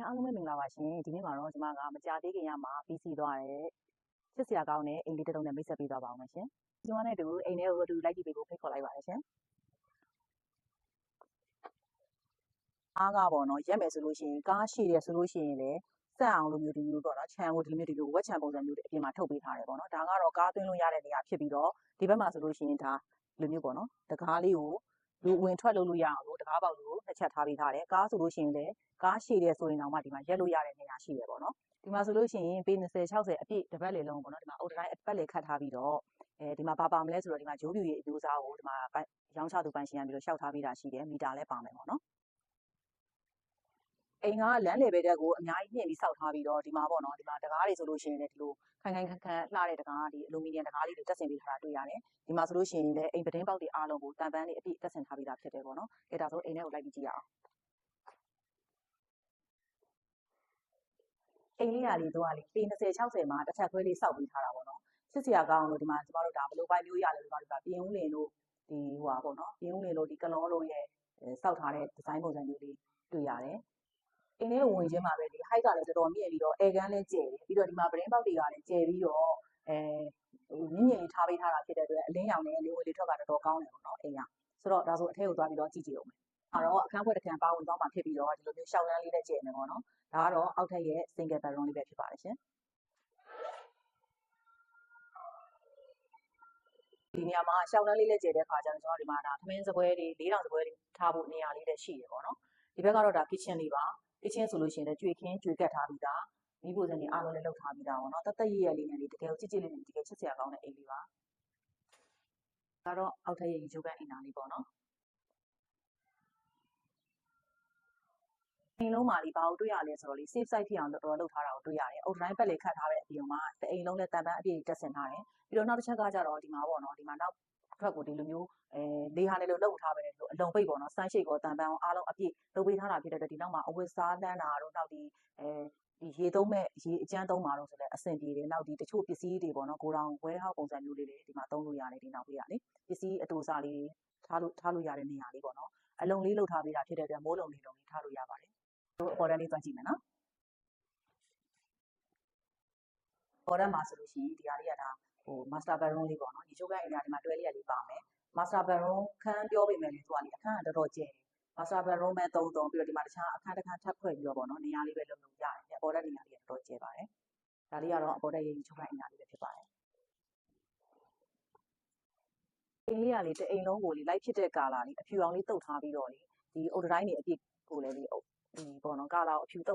ခင်ဗျားအားလုံးပဲမင်္ဂလာပါရှင်ဒီနေ့မှာတော့ကျွန်မကမကြာသေးခင်ရမှာပြီးစီးသွားတဲ့ချစ်စရာကောင်းတဲ့အိမ်လေးတစ်လုံးနဲ့မိတ်ဆက်ပေးသွားပါအောင်ရှင်ကျွန်မနဲ့တူအိမ်ထဲကိုတူလိုက်ကြည့်ပေးဖို့ဖိတ်ခေါ်လိုက်ပါတယ်ရှင်အားကပေါ့နော်ရက်မယ်ဆိုလို့ရှိရင်ကားရှိတယ်ဆိုလို့ရှိရင်လည်းစက်အောင်လိုမျိုးဒီလိုပေါ့နော်ခြံကိုဒီလိုမျိုးဒီလိုဝက်ခြံပုံစံမျိုးတွေအပြင်မှာထုတ်ပေးထားတယ်ပေါ့နော်ဒါကတော့ကားသွင်းလို့ရတဲ့နေရာဖြစ်ပြီးတော့ဒီဘက်မှာဆိုလို့ရှိရင်ဒါလိုမျိုးပေါ့နော်တကားလေးကိုလူဝင်ထွက်လုပ်လို့ရအောင်လို့တကားပေါက်ကိုနှစ်ချက်ထားပေးထားတယ်ကားဆိုလို့ရှိရင်လည်းကားရှိတယ်ဆိုရင်တော့မှဒီမှာရက်လို့ရတဲ့နေရာရှိတယ်ပေါ့နော်ဒီမှာဆိုလို့ရှိရင်ပေ20 60အပြည့်တစ်ပတ်လေလုံးပေါ့နော်ဒီမှာအုတ်တိုင်းတစ်ပတ်လေခတ်ထားပြီးတော့ဒီမှာပါမလဲဆိုတော့ဒီမှာဂျိုးပြူရဲ့အကျိုးစားကိုဒီမှာရောင်းချသူပိုင်ရှင်ရပြီးတော့ရှောက်ထားပေးတာရှိတယ်မီတာလည်းပါမယ်ပေါ့နော်အိမ်ကလမ်းလေဘက်တက်ကိုအများကြီးနှင်ပြီးစောက်ထားပြီးတော့ဒီမှာပေါ့နော်ဒီမှာတကားတွေဆိုလို့ရှိရင်လည်းဒီလိုခိုင်ခန့်လှတဲ့တကားဒီအလူမီနီယံတကားလေးတွေတက်ဆင်ပေးထားတာတွေ့ရတယ်ဒီမှာဆိုလို့ရှိရင်လည်းအိမ်ပတင်းပေါက်တွေအားလုံးကိုတန်ပန်းလေးအပြည့်တက်ဆင်ထားပေးတာဖြစ်တယ်ပေါ့နော်ဒါဆိုအိမ်ထဲကိုလိုက်ပြီးကြည့်ရအောင်အိမ်လေးရာလေးတော့လေပေ20 60မှာတစ်ချက်ခွဲလေးစောက်ပေးထားတာပေါ့နော်ချစ်စရာကောင်းလို့ဒီမှာကျမတို့ဒါဘလိုပိုင်မျိုးရလဲဒီမှာပြင်ဦးလင်တို့ဒီဟိုပါပေါ့နော်ပြင်ဦးလင်တို့ဒီကလောတို့ရဲ့စောက်ထားတဲ့ဒီဇိုင်းပုံစံမျိုးလေးတွေ့ရတယ်အိမ်ထဲကိုဝင်ချင်းမှာပဲဒီ height ကလည်းတော်တော်မြင့်ပြီးတော့ air gun လည်းကျယ်တယ်ပြီးတော့ဒီမှာပတင်းပေါက်တွေကလည်းကျယ်ပြီးတော့မြင့်မြင့်လေးထားပေးထားတာဖြစ်တဲ့အတွက်အလင်းရောင်နဲ့လေဝင်လေထွက်ကတော်တော်ကောင်းတယ်ပေါ့နော်အိမ်ကဆိုတော့ဒါဆိုအထက်ကိုသွားပြီးတော့ကြည့်ကြည့်အောင်မယ်အဲ့တော့အခန်းခွက်တစ်ခန်းပါဝင်သွားမှာဖြစ်ပြီးတော့ဒီလိုမျိုးရှောက်လန်းလေးနဲ့ကျယ်နေပေါ့နော်ဒါကတော့အောက်ထပ်ရဲ့ single bedroom လေးပဲဖြစ်ပါတယ်ရှင်ဒီနေရာမှာရှောက်လန်းလေးနဲ့ကျယ်တဲ့ခါကျတော့ကျွန်တော်ဒီမှာဒါသမင်းစပွဲတွေ4000စပွဲတွေထားဖို့နေရာလေးလည်းရှိတယ်ပေါ့နော်ဒီဘက်ကတော့ဒါ kitchen လေးပါ kitchen ဆိုလို့ရှိရင်လည်းကြွေခင်းကြွေကတ်ထားပြီးသားမိဖို့စံနေအားလုံးလည်းလုပ်ထားပြီးသားပေါ့နော်တသက်ရရလေးနဲ့တကယ်ကိုကြည့်ကြည့်လေးနဲ့တကယ်ချစ်စရာကောင်းတဲ့အိမ်လေးပါဒါတော့အောက်ထပ်ရဲ့ရေချိုးကန်အိမ်သားလေးပေါ့နော်အိမ်လုံးမှာဒီဘာကိုတွေ့ရလဲဆိုတော့လေ safe side ဖြစ်အောင်တော်တော်လုပ်ထားတာကိုတွေ့ရတယ်။အုတ်တိုင်းပက်လေခတ်ထားတဲ့အပြင်မှာတအိမ်လုံးနဲ့တန်ပန်းအပြည့်တက်ဆင်ထားတယ်။ပြီးတော့နောက်တစ်ချက်ကကြတော့ဒီမှာပေါ့နော်ဒီမှာနောက်ထွက်ကိုဒီလိုမျိုးလေဟာလည်းလုပ်ထားပဲလေလို့အလုံးပိတ်ပေါ့နော်စမ်းရှိတ်ကိုတန်ပန်းအားလုံးအပြည့်လုပ်ပေးထားတာဖြစ်တဲ့အတွက်ဒီနောက်မှာအဝတ်စားတန်းတာတို့နောက်ဒီရေသုံးမဲ့ရေအကျန်းသုံးမှာတော့ဆိုလဲအဆင်ပြေတယ်နောက်ဒီတချို့ပစ္စည်းတွေပေါ့နော်ကိုတောင်ဝဲဟောက်ပုံစံမျိုးလေးတွေဒီမှာသုံးလို့ရတယ်ဒီနောက်ပေးရလေပစ္စည်းအတူစားလေးထားလို့ရတဲ့နေရာလေးပေါ့နော်အလုံးလေးလုပ်ထားပေးတာဖြစ်တဲ့အတွက်မိုးလုံးလေးလုံးလေးထားလို့ရပါတယ်တို့အပေါ်တန်းလေးသွားကြည့်မယ်နော်ပေါ်တန်းမှာဆိုလို့ရှိရင်ဒီဟာလေးကဒါဟို master bedroom လေးပေါ့နော်ဒီချိုးကအိမ်ကဒီမှာတွဲလေးရလေးပါမယ် master bedroom ခန်းပြောပေးမယ်လေသူကလေအခန်းကတော်တော်ကျယ်တယ် master bedroom ပဲသုံးပြီးတော့ဒီမှာတခြားအခန်းတစ်ခန်းထပ်ဖွဲ့ပြီးတော့ပေါ့နော်နေရာလေးပဲလုပ်လို့ရတယ်အပေါ်တန်းနေရာလေးကတော်တော်ကျယ်ပါတယ်ဒါလေးကတော့အပေါ်တန်းရေးချိုးကအိမ်ကလေးပဲဖြစ်ပါတယ်အိမ်လေးကလေတအိမ်လုံးကိုလေလိုက်ဖြစ်တဲ့ကာလာလေးအဖြူအောင်လေးတုတ်ထားပြီးတော့လေဒီအုတ်တိုင်းတွေအပြည့်ကိုလည်းလေဒီပေါ့နော်ကာလာကိုအဖြူတုတ်